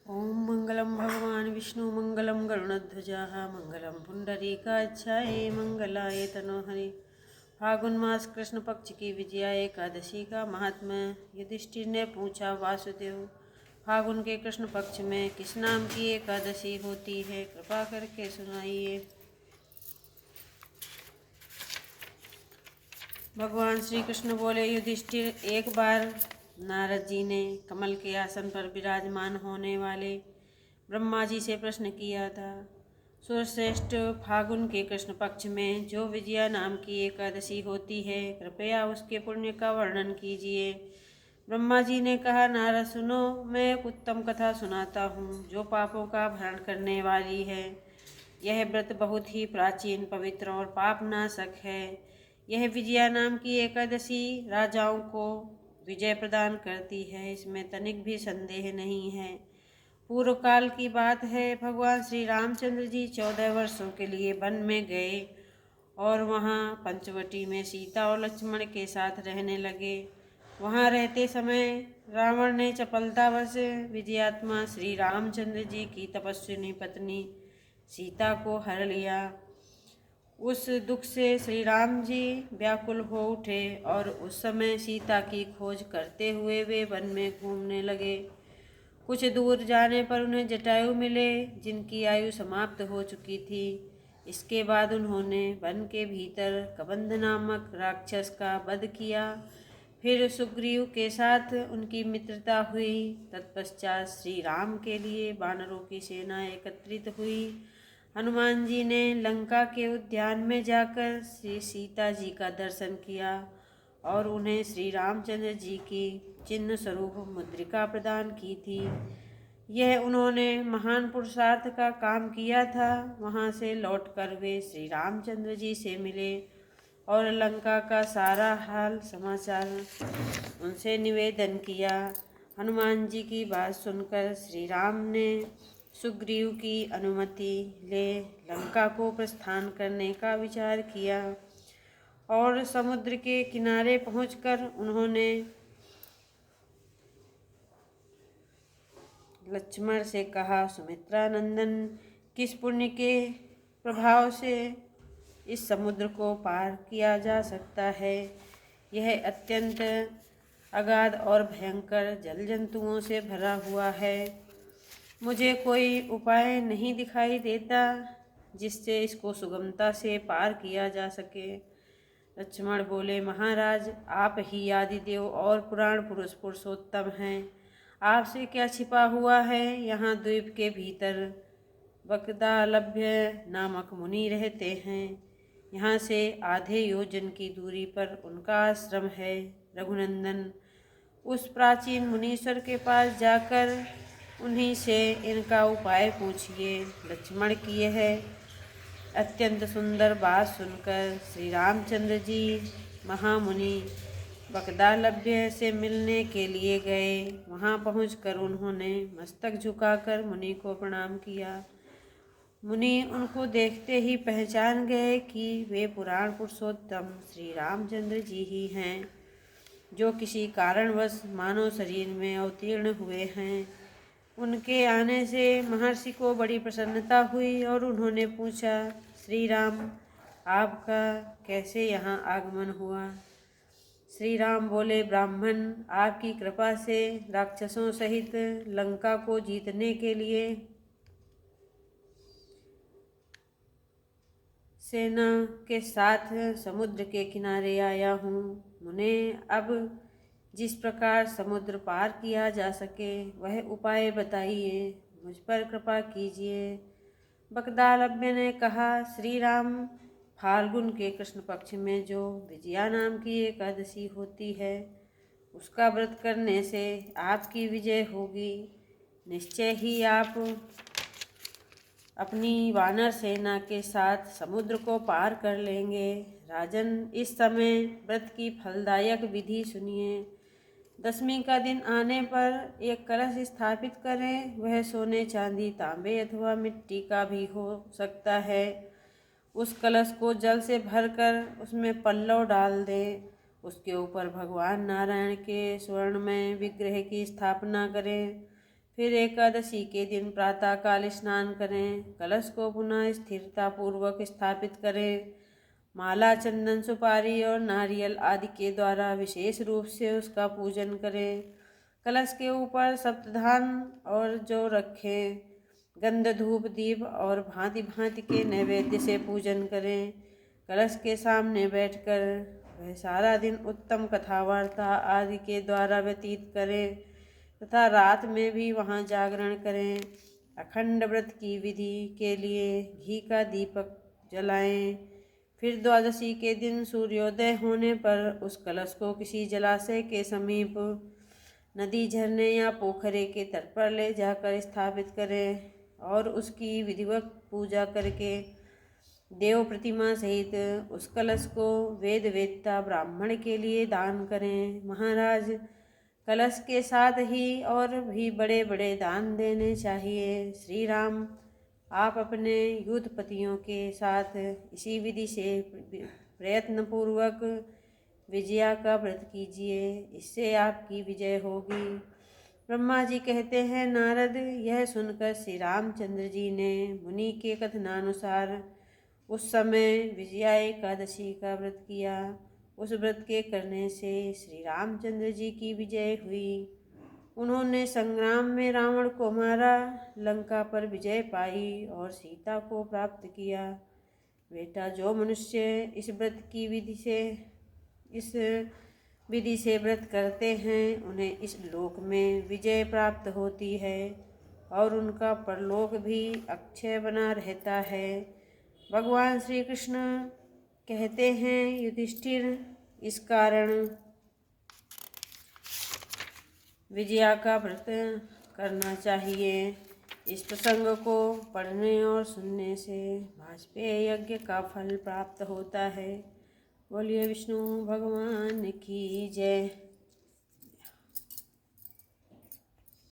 ओम मंगलम भगवान विष्णु मंगलम गरुणध्वजा मंगलम पुंडरीकाक्षाय मंगलाय तनोहरि। फागुन मास कृष्ण पक्ष की विजया एकादशी का महात्म्य। युधिष्ठिर ने पूछा, वासुदेव, फागुन के कृष्ण पक्ष में किस नाम की एकादशी होती है? कृपा करके सुनाइए। भगवान श्री कृष्ण बोले, युधिष्ठिर, एक बार नारद जी ने कमल के आसन पर विराजमान होने वाले ब्रह्मा जी से प्रश्न किया था। सुरश्रेष्ठ, फागुन के कृष्ण पक्ष में जो विजया नाम की एकादशी होती है, कृपया उसके पुण्य का वर्णन कीजिए। ब्रह्मा जी ने कहा, नारद सुनो, मैं एक उत्तम कथा सुनाता हूँ जो पापों का भरण करने वाली है। यह व्रत बहुत ही प्राचीन, पवित्र और पापनाशक है। यह विजया नाम की एकादशी राजाओं को विजय प्रदान करती है, इसमें तनिक भी संदेह नहीं है। पूर्व काल की बात है, भगवान श्री रामचंद्र जी 14 वर्षों के लिए वन में गए और वहाँ पंचवटी में सीता और लक्ष्मण के साथ रहने लगे। वहाँ रहते समय रावण ने चपलतावश विजयात्मा श्री रामचंद्र जी की तपस्विनी पत्नी सीता को हर लिया। उस दुख से श्री राम जी व्याकुल हो उठे और उस समय सीता की खोज करते हुए वे वन में घूमने लगे। कुछ दूर जाने पर उन्हें जटायु मिले, जिनकी आयु समाप्त हो चुकी थी। इसके बाद उन्होंने वन के भीतर कबंध नामक राक्षस का वध किया। फिर सुग्रीव के साथ उनकी मित्रता हुई। तत्पश्चात श्री राम के लिए वानरों की सेना एकत्रित हुई। हनुमान जी ने लंका के उद्यान में जाकर श्री सीता जी का दर्शन किया और उन्हें श्री रामचंद्र जी की चिन्ह स्वरूप मुद्रिका प्रदान की थी। यह उन्होंने महान पुरुषार्थ का काम किया था। वहाँ से लौटकर वे श्री रामचंद्र जी से मिले और लंका का सारा हाल समाचार उनसे निवेदन किया। हनुमान जी की बात सुनकर श्री राम ने सुग्रीव की अनुमति ले लंका को प्रस्थान करने का विचार किया और समुद्र के किनारे पहुंचकर उन्होंने लक्ष्मण से कहा, सुमित्रा नंदन, किस पुण्य के प्रभाव से इस समुद्र को पार किया जा सकता है? यह अत्यंत अगाध और भयंकर जल जंतुओं से भरा हुआ है। मुझे कोई उपाय नहीं दिखाई देता जिससे इसको सुगमता से पार किया जा सके। लक्ष्मण बोले, महाराज, आप ही आदिदेव और पुराण पुरुष पुरुषोत्तम हैं। आपसे क्या छिपा हुआ है? यहाँ द्वीप के भीतर बकदालभ्य नामक मुनि रहते हैं। यहाँ से आधे योजन की दूरी पर उनका आश्रम है। रघुनंदन, उस प्राचीन मुनीश्वर के पास जाकर उन्हीं से इनका उपाय पूछिए। लक्ष्मण की यह अत्यंत सुंदर बात सुनकर श्री रामचंद्र जी महामुनि बकदालभ्य से मिलने के लिए गए। वहां पहुंचकर उन्होंने मस्तक झुकाकर मुनि को प्रणाम किया। मुनि उनको देखते ही पहचान गए कि वे पुराण पुरुषोत्तम श्री रामचंद्र जी ही हैं, जो किसी कारणवश मानव शरीर में अवतीर्ण हुए हैं। उनके आने से महर्षि को बड़ी प्रसन्नता हुई और उन्होंने पूछा, श्री राम, आपका कैसे यहाँ आगमन हुआ? श्री राम बोले, ब्राह्मण, आपकी कृपा से राक्षसों सहित लंका को जीतने के लिए सेना के साथ समुद्र के किनारे आया हूँ। मुने, अब जिस प्रकार समुद्र पार किया जा सके वह उपाय बताइए, मुझ पर कृपा कीजिए। बकदालभ्य ने कहा, श्री राम, फाल्गुन के कृष्ण पक्ष में जो विजया नाम की एकादशी होती है, उसका व्रत करने से आपकी विजय होगी। निश्चय ही आप अपनी वानर सेना के साथ समुद्र को पार कर लेंगे। राजन, इस समय व्रत की फलदायक विधि सुनिए। दशमी का दिन आने पर एक कलश स्थापित करें। वह सोने, चांदी, तांबे अथवा मिट्टी का भी हो सकता है। उस कलश को जल से भरकर उसमें पल्लव डाल दें। उसके ऊपर भगवान नारायण के स्वर्णमय विग्रह की स्थापना करें। फिर एकादशी के दिन प्रातःकाल स्नान करें, कलश को पुनः स्थिरता पूर्वक स्थापित करें, माला, चंदन, सुपारी और नारियल आदि के द्वारा विशेष रूप से उसका पूजन करें। कलश के ऊपर सप्तधान और जौ रखें, गंध, धूप, दीप और भांति भांति के नैवेद्य से पूजन करें। कलश के सामने बैठकर वह सारा दिन उत्तम कथा वार्ता आदि के द्वारा व्यतीत करें तथा रात में भी वहाँ जागरण करें। अखंड व्रत की विधि के लिए घी का दीपक जलाएं। फिर द्वादशी के दिन सूर्योदय होने पर उस कलश को किसी जलाशय के समीप, नदी, झरने या पोखरे के तट पर ले जाकर स्थापित करें और उसकी विधिवत पूजा करके देव प्रतिमा सहित उस कलश को वेद वेत्ता ब्राह्मण के लिए दान करें। महाराज, कलश के साथ ही और भी बड़े बड़े दान देने चाहिए। श्री राम, आप अपने युद्धपतियों के साथ इसी विधि से प्रयत्नपूर्वक विजया का व्रत कीजिए, इससे आपकी विजय होगी। ब्रह्मा जी कहते हैं, नारद, यह सुनकर श्री रामचंद्र जी ने मुनि के कथनानुसार उस समय विजया एकादशी का व्रत किया। उस व्रत के करने से श्री रामचंद्र जी की विजय हुई। उन्होंने संग्राम में रावण को मारा, लंका पर विजय पाई और सीता को प्राप्त किया। बेटा, जो मनुष्य इस विधि से व्रत करते हैं उन्हें इस लोक में विजय प्राप्त होती है और उनका परलोक भी अक्षय बना रहता है। भगवान श्री कृष्ण कहते हैं, युधिष्ठिर, इस कारण विजया का व्रत करना चाहिए। इस प्रसंग को पढ़ने और सुनने से वाजपेयी यज्ञ का फल प्राप्त होता है। बोलिए विष्णु भगवान की जय।